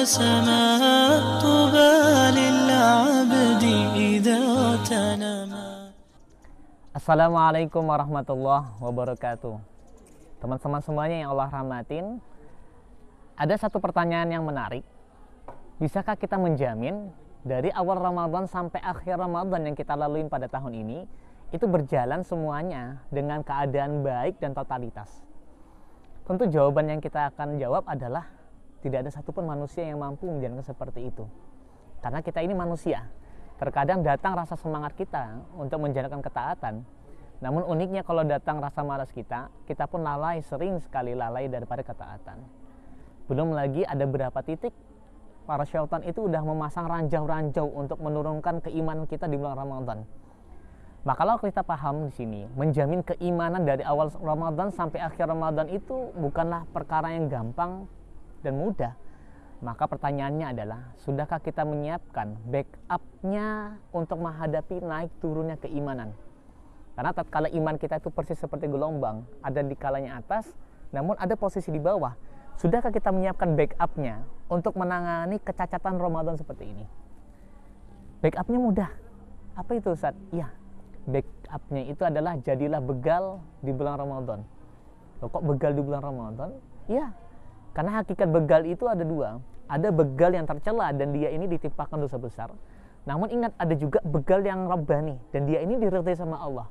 سماء طوبى للعبد إذا اغتنما. Assalamualaikum warahmatullahi wabarakatuh. Teman-teman semuanya yang Allah rahmatin, ada satu pertanyaan yang menarik. Bisakah kita menjamin dari awal Ramadan sampai akhir Ramadan yang kita lalui pada tahun ini itu berjalan semuanya dengan keadaan baik dan totalitas? Tentu jawaban yang kita akan jawab adalah tidak ada satupun manusia yang mampu menjalankan seperti itu. Karena kita ini manusia. Terkadang datang rasa semangat kita untuk menjalankan ketaatan. Namun uniknya kalau datang rasa malas kita pun lalai, sering sekali lalai daripada ketaatan. Belum lagi ada beberapa titik para syaitan itu udah memasang ranjau-ranjau untuk menurunkan keimanan kita di bulan Ramadan. Maka kalau kita paham di sini, menjamin keimanan dari awal Ramadan sampai akhir Ramadan itu bukanlah perkara yang gampang dan mudah. Maka pertanyaannya adalah, sudahkah kita menyiapkan backup-nya untuk menghadapi naik turunnya keimanan? Karena tatkala iman kita itu persis seperti gelombang, ada di kalanya atas, namun ada posisi di bawah. Sudahkah kita menyiapkan backup-nya untuk menangani kecacatan Ramadan seperti ini? Backup-nya mudah. Apa itu, Ustaz? Ya, backup-nya itu adalah jadilah begal di bulan Ramadan. Loh, kok begal di bulan Ramadan? Ya, karena hakikat begal itu ada dua. Ada begal yang tercela dan dia ini ditimpakan dosa besar. Namun ingat, ada juga begal yang rabbani dan dia ini diridhai sama Allah.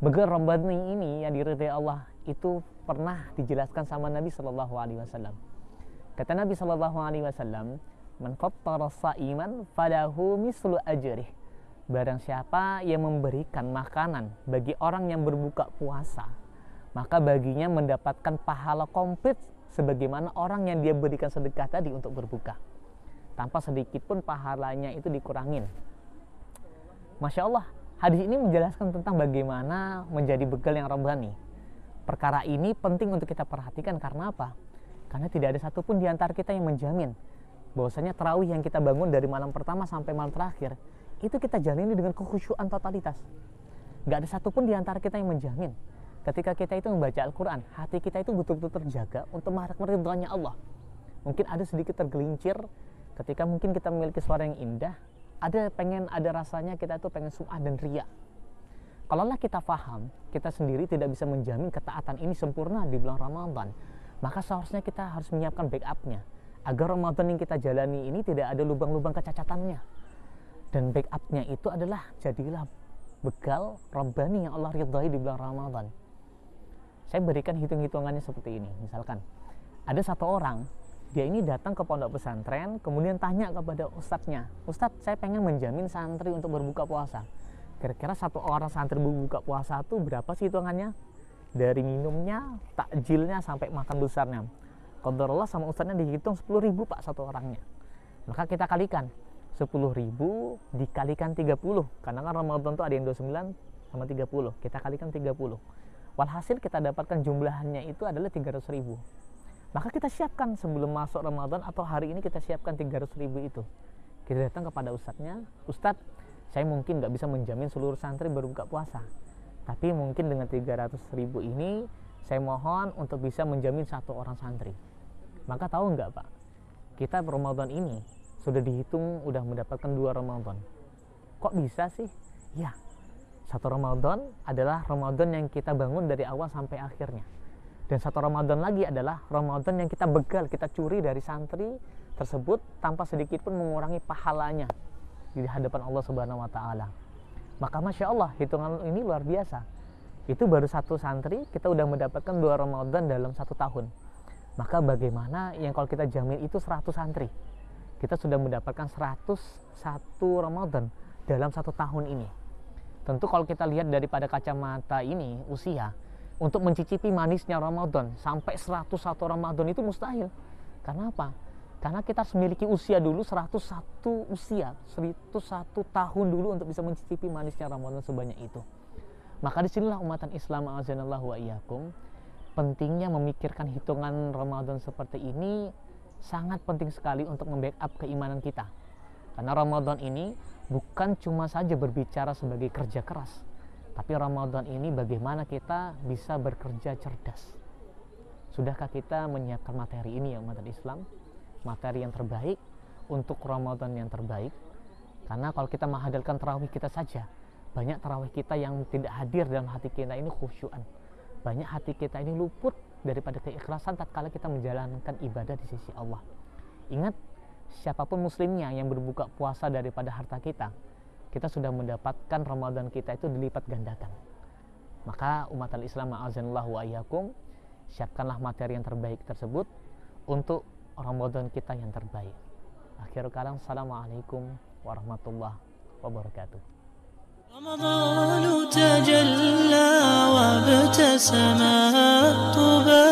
Begal rabbani ini yang diridhai Allah itu pernah dijelaskan sama Nabi Shallallahu Alaihi Wasallam. Kata Nabi Shallallahu Alaihi Wasallam, "Man fattara sha'iman falahu mislu ajrih." Barang siapa yang memberikan makanan bagi orang yang berbuka puasa, maka baginya mendapatkan pahala komplit sebagaimana orang yang dia berikan sedekah tadi untuk berbuka, tanpa sedikit pun pahalanya itu dikurangin. Masya Allah, hadis ini menjelaskan tentang bagaimana menjadi begal yang rabbani. Perkara ini penting untuk kita perhatikan. Karena apa? Karena tidak ada satupun di antara kita yang menjamin bahwasanya tarawih yang kita bangun dari malam pertama sampai malam terakhir itu kita jalani dengan kekhusyuan totalitas. Gak ada satupun di antara kita yang menjamin ketika kita itu membaca Al-Quran, hati kita itu betul-betul terjaga untuk mengharapkan ridhonya Allah. Mungkin ada sedikit tergelincir ketika mungkin kita memiliki suara yang indah, ada rasanya kita itu pengen sum'ah dan riya. Kalaulah kita paham, kita sendiri tidak bisa menjamin ketaatan ini sempurna di bulan Ramadan, maka seharusnya kita harus menyiapkan backupnya agar Ramadan yang kita jalani ini tidak ada lubang-lubang kecacatannya. Dan backupnya itu adalah jadilah begal rabbani yang Allah ridhai di bulan Ramadan. Saya berikan hitung-hitungannya seperti ini. Misalkan ada satu orang, dia ini datang ke pondok pesantren, kemudian tanya kepada ustadznya, "Ustadz, saya pengen menjamin santri untuk berbuka puasa. Kira-kira satu orang santri berbuka puasa itu berapa sih hitungannya? Dari minumnya, takjilnya, sampai makan besarnya." Qadarullah sama ustadznya dihitung 10.000 Pak satu orangnya. Maka kita kalikan 10.000 dikalikan 30, karena kan Ramadan itu ada yang 29 sama 30, kita kalikan 30. Walhasil kita dapatkan jumlahnya itu adalah 300.000. Maka kita siapkan sebelum masuk Ramadan atau hari ini kita siapkan 300.000 itu. Kita datang kepada ustadznya, "Ustadz, saya mungkin gak bisa menjamin seluruh santri berbuka puasa, tapi mungkin dengan 300.000 ini saya mohon untuk bisa menjamin satu orang santri." Maka tahu nggak Pak, kita Ramadan ini sudah dihitung udah mendapatkan 2 Ramadan. Kok bisa sih? Ya, satu Ramadan adalah Ramadan yang kita bangun dari awal sampai akhirnya. Dan satu Ramadan lagi adalah Ramadan yang kita begal, kita curi dari santri tersebut tanpa sedikit pun mengurangi pahalanya di hadapan Allah Subhanahu wa Ta'ala. Maka Masya Allah, hitungan ini luar biasa. Itu baru satu santri, kita udah mendapatkan 2 Ramadan dalam 1 tahun. Maka bagaimana yang kalau kita jamin itu 100 santri, kita sudah mendapatkan 101 Ramadan dalam 1 tahun ini. Tentu kalau kita lihat daripada kacamata ini, usia, untuk mencicipi manisnya Ramadan sampai 101 Ramadan itu mustahil. Karena apa? Karena kita harus memiliki usia dulu 101 tahun dulu untuk bisa mencicipi manisnya Ramadan sebanyak itu. Maka disinilah umatan Islam a'azanallahu wa iyyakum, pentingnya memikirkan hitungan Ramadan seperti ini sangat penting sekali untuk membackup keimanan kita. Karena Ramadan ini bukan cuma saja berbicara sebagai kerja keras, tapi Ramadan ini bagaimana kita bisa bekerja cerdas. Sudahkah kita menyiapkan materi ini ya umat Islam? materi yang terbaik untuk Ramadan yang terbaik. Karena kalau kita menghadirkan tarawih kita saja, banyak tarawih kita yang tidak hadir dalam hati kita ini khusyuan. Banyak hati kita ini luput daripada keikhlasan tatkala kita menjalankan ibadah di sisi Allah. Ingat, siapapun muslimnya yang berbuka puasa daripada harta kita, kita sudah mendapatkan Ramadan kita itu dilipat gandakan. Maka umat al-Islam ma'azanallahu wa iyyakum, siapkanlah materi yang terbaik tersebut untuk Ramadan kita yang terbaik. Akhirul kalam, assalamualaikum warahmatullahi wabarakatuh. رمضان تجلى وابتسما طوبى